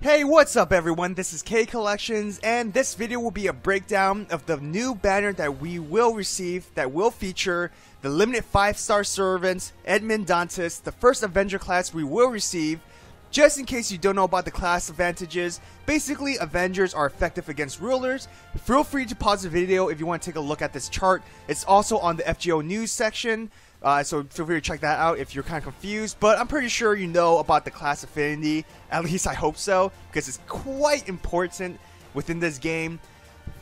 Hey, what's up everyone? This is K Collections, and this video will be a breakdown of the new banner that we will receive that will feature the limited 5-star servants, Edmond Dantes, the first Avenger class we will receive. Just in case you don't know about the class advantages, basically Avengers are effective against rulers. Feel free to pause the video if you want to take a look at this chart. It's also on the FGO news section. So feel free to check that out if you're kind of confused, but I'm pretty sure you know about the class affinity, at least I hope so, because it's quite important within this game.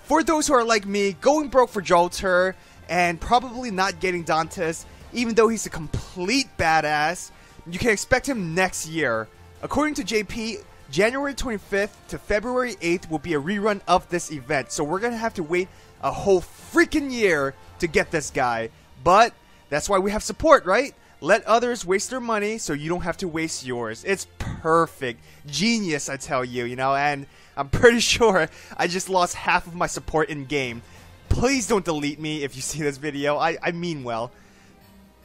For those who are like me, going broke for Jolter, and probably not getting Dantes, even though he's a complete badass, you can expect him next year. According to JP, January 25th to February 8th will be a rerun of this event, so we're gonna have to wait a whole freaking year to get this guy, but that's why we have support, right? Let others waste their money so you don't have to waste yours. It's perfect. Genius, I tell you, and I'm pretty sure I just lost half of my support in game. Please don't delete me if you see this video. I mean well.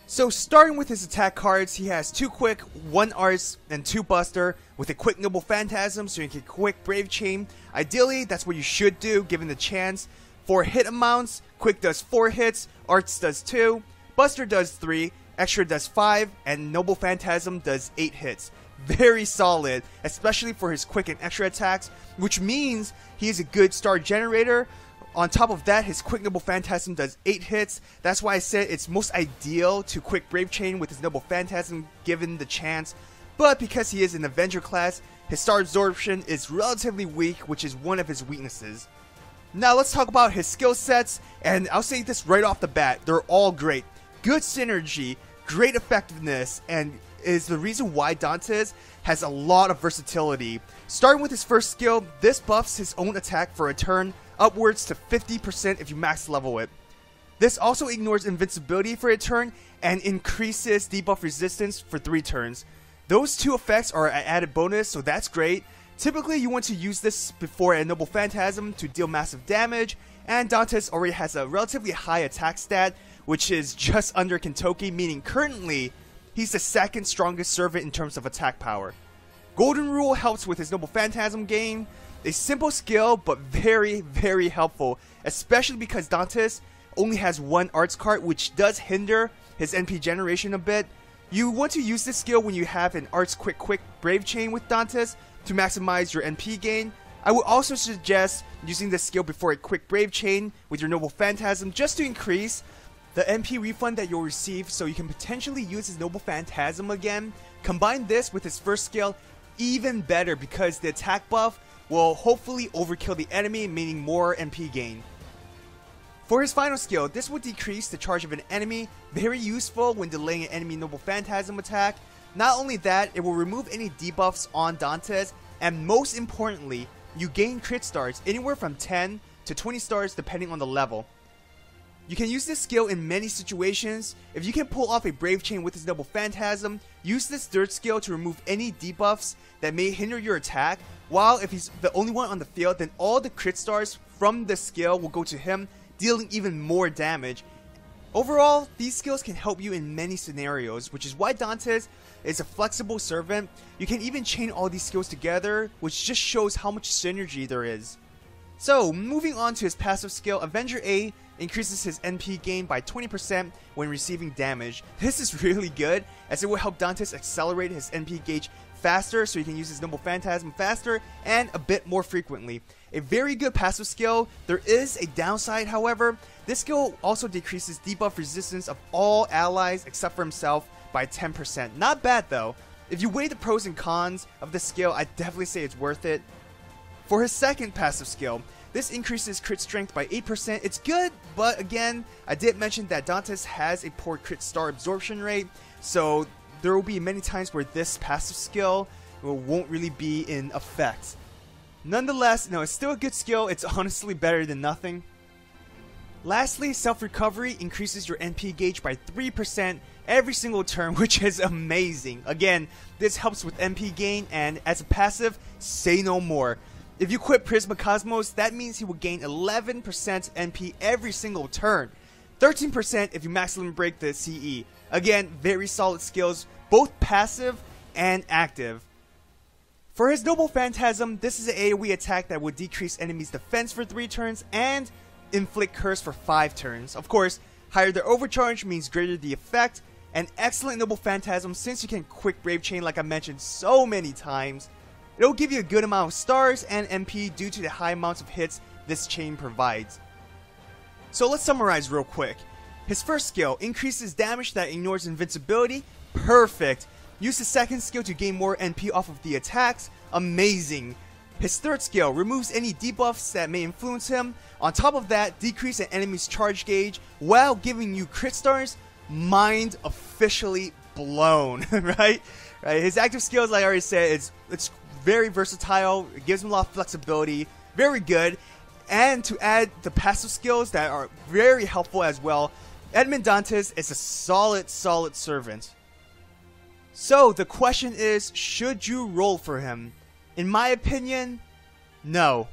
So starting with his attack cards, he has 2 quick, 1 arts, and 2 buster with a quick noble phantasm, so you can quick brave chain. Ideally, that's what you should do given the chance. For hit amounts, quick does 4 hits, arts does 2. Buster does 3, Extra does 5, and Noble Phantasm does 8 hits. Very solid, especially for his quick and extra attacks, which means he is a good star generator. On top of that, his quick Noble Phantasm does 8 hits. That's why I said it's most ideal to quick Brave Chain with his Noble Phantasm given the chance. But because he is an Avenger class, his star absorption is relatively weak, which is one of his weaknesses. Now let's talk about his skill sets, and I'll say this right off the bat, they're all great. Good synergy, great effectiveness, and is the reason why Dantes has a lot of versatility. Starting with his first skill, this buffs his own attack for a turn upwards to 50% if you max level it. This also ignores invincibility for a turn and increases debuff resistance for 3 turns. Those 2 effects are an added bonus, so that's great. Typically you want to use this before a Noble Phantasm to deal massive damage, and Dantes already has a relatively high attack stat, which is just under Kentucky, meaning currently he's the 2nd strongest servant in terms of attack power. Golden Rule helps with his Noble Phantasm gain, a simple skill but very, very helpful, especially because Dantes only has 1 arts card, which does hinder his NP generation a bit. You want to use this skill when you have an arts quick brave chain with Dantes to maximize your NP gain. I would also suggest using this skill before a quick brave chain with your Noble Phantasm just to increase the NP refund that you'll receive, so you can potentially use his Noble Phantasm again. Combine this with his first skill, even better, because the attack buff will hopefully overkill the enemy, meaning more NP gain. For his final skill, this will decrease the charge of an enemy, very useful when delaying an enemy Noble Phantasm attack. Not only that, it will remove any debuffs on Dantes, and most importantly, you gain crit stars anywhere from 10 to 20 stars depending on the level. You can use this skill in many situations. If you can pull off a Brave Chain with his Noble Phantasm, use this third skill to remove any debuffs that may hinder your attack, while if he's the only one on the field, then all the crit stars from the skill will go to him, dealing even more damage. Overall, these skills can help you in many scenarios, which is why Dantes is a flexible servant. You can even chain all these skills together, which just shows how much synergy there is. So, moving on to his passive skill, Avenger A increases his NP gain by 20% when receiving damage. This is really good, as it will help Dantes accelerate his NP gauge faster, so he can use his Noble Phantasm faster and a bit more frequently. A very good passive skill. There is a downside, however. This skill also decreases debuff resistance of all allies except for himself by 10%. Not bad though. If you weigh the pros and cons of this skill, I'd definitely say it's worth it. For his second passive skill, this increases crit strength by 8%. It's good, but again, I did mention that Dantes has a poor crit star absorption rate, so there will be many times where this passive skill won't really be in effect. Nonetheless, no, it's still a good skill. It's honestly better than nothing. Lastly, self-recovery increases your NP gauge by 3% every single turn, which is amazing. Again, this helps with NP gain, and as a passive, say no more. If you quit Prisma Cosmos, that means he will gain 11% NP every single turn. 13% if you maximum break the CE. Again, very solid skills, both passive and active. For his Noble Phantasm, this is an AoE attack that would decrease enemies' defense for 3 turns and inflict curse for 5 turns. Of course, higher the overcharge means greater the effect. An excellent Noble Phantasm since you can quick Brave Chain like I mentioned so many times. It'll give you a good amount of stars and MP due to the high amounts of hits this chain provides. So let's summarize real quick. His first skill increases damage that ignores invincibility. Perfect. Use his second skill to gain more NP off of the attacks. Amazing. His third skill removes any debuffs that may influence him. On top of that, decrease an enemy's charge gauge while giving you crit stars. Mind officially blown, right? His active skills, like I already said, it's very versatile. It gives him a lot of flexibility. Very good. And to add the passive skills that are very helpful as well, Edmond Dantes is a solid servant. So the question is, should you roll for him? In my opinion, no.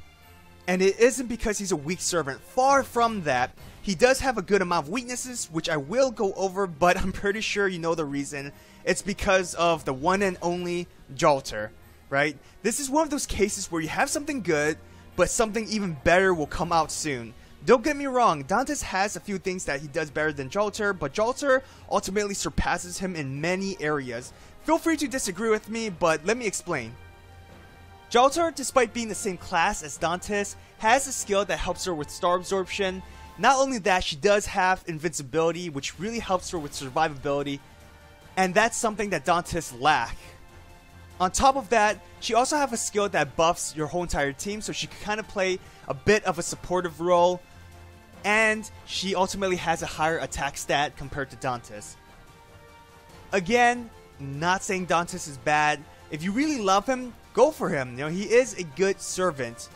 And it isn't because he's a weak servant. Far from that. He does have a good amount of weaknesses, which I will go over, but I'm pretty sure you know the reason. It's because of the one and only Jolter, right? This is one of those cases where you have something good, but something even better will come out soon. Don't get me wrong, Dantes has a few things that he does better than Jolter, but Jolter ultimately surpasses him in many areas. Feel free to disagree with me, but let me explain. Jolter, despite being the same class as Dantes, has a skill that helps her with star absorption. Not only that, she does have invincibility, which really helps her with survivability, and that's something that Dantes lacks. On top of that, she also has a skill that buffs your whole entire team, so she can kind of play a bit of a supportive role, and she ultimately has a higher attack stat compared to Dantes. Again, not saying Dantes is bad. If you really love him, go for him. You know, he is a good servant.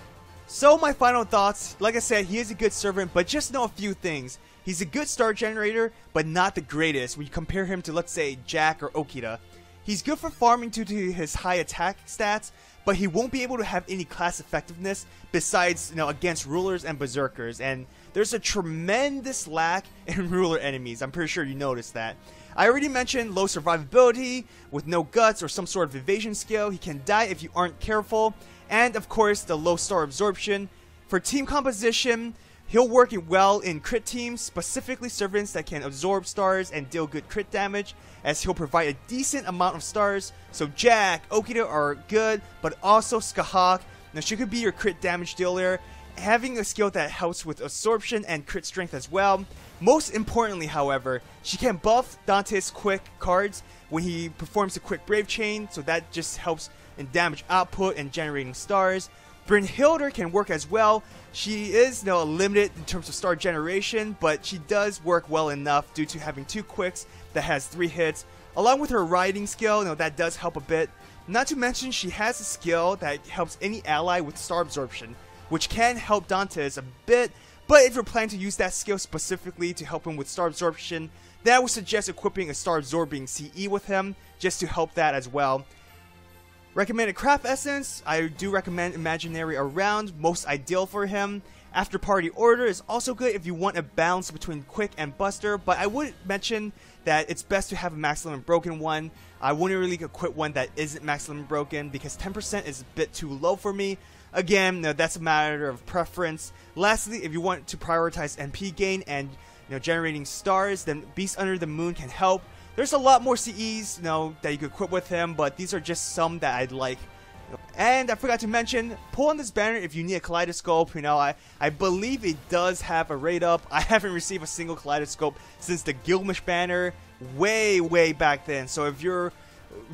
So my final thoughts, like I said, he is a good servant, but just know a few things. He's a good star generator, but not the greatest when you compare him to, let's say, Jack or Okita. He's good for farming due to his high attack stats, but he won't be able to have any class effectiveness besides, against rulers and berserkers. And there's a tremendous lack in ruler enemies. I'm pretty sure you noticed that. I already mentioned low survivability with no guts or some sort of evasion skill. He can die if you aren't careful. And of course, the low star absorption. For team composition, he'll work well in crit teams, specifically servants that can absorb stars and deal good crit damage, as he'll provide a decent amount of stars. So Jack, Okita are good, but also Skahak. Now she could be your crit damage dealer, having a skill that helps with absorption and crit strength as well. Most importantly, however, she can buff Dante's quick cards when he performs a quick Brave Chain, so that just helps in damage output and generating stars. Brynhildr can work as well. She is limited in terms of star generation, but she does work well enough due to having 2 quicks that has 3 hits. Along with her riding skill, that does help a bit. Not to mention she has a skill that helps any ally with star absorption, which can help Dantes a bit, but if you're planning to use that skill specifically to help him with star absorption, then I would suggest equipping a star absorbing CE with him, just to help that as well. Recommended craft essence, I do recommend Imaginary Around, most ideal for him. After Party Order is also good if you want a balance between quick and buster, but I would mention that it's best to have a max limit broken one. I wouldn't really equip one that isn't max limit broken because 10% is a bit too low for me. Again, that's a matter of preference. Lastly, if you want to prioritize MP gain and generating stars, then Beast Under the Moon can help. There's a lot more CEs, that you could equip with him, but these are just some that I'd like. And I forgot to mention, pull on this banner if you need a kaleidoscope. I believe it does have a rate up. I haven't received a single kaleidoscope since the Gilgamesh banner way back then. So if you're,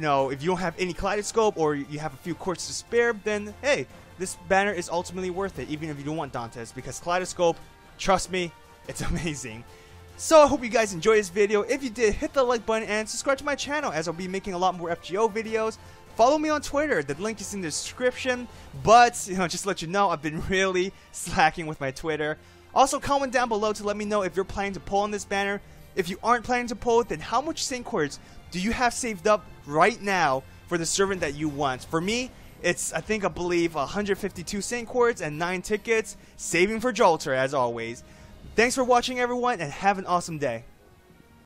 if you don't have any kaleidoscope or you have a few quartz to spare, then hey, this banner is ultimately worth it, even if you don't want Dantes, because kaleidoscope, trust me, it's amazing. So I hope you guys enjoyed this video. If you did, hit the like button and subscribe to my channel, as I'll be making a lot more FGO videos. Follow me on Twitter, the link is in the description. But, just to let you know, I've been really slacking with my Twitter. Also, comment down below to let me know if you're planning to pull on this banner. If you aren't planning to pull it, then how much Saint Quartz do you have saved up right now for the servant that you want? For me, it's, I believe 152 Saint Quartz and 9 tickets, saving for Jolter as always. Thanks for watching everyone, and have an awesome day.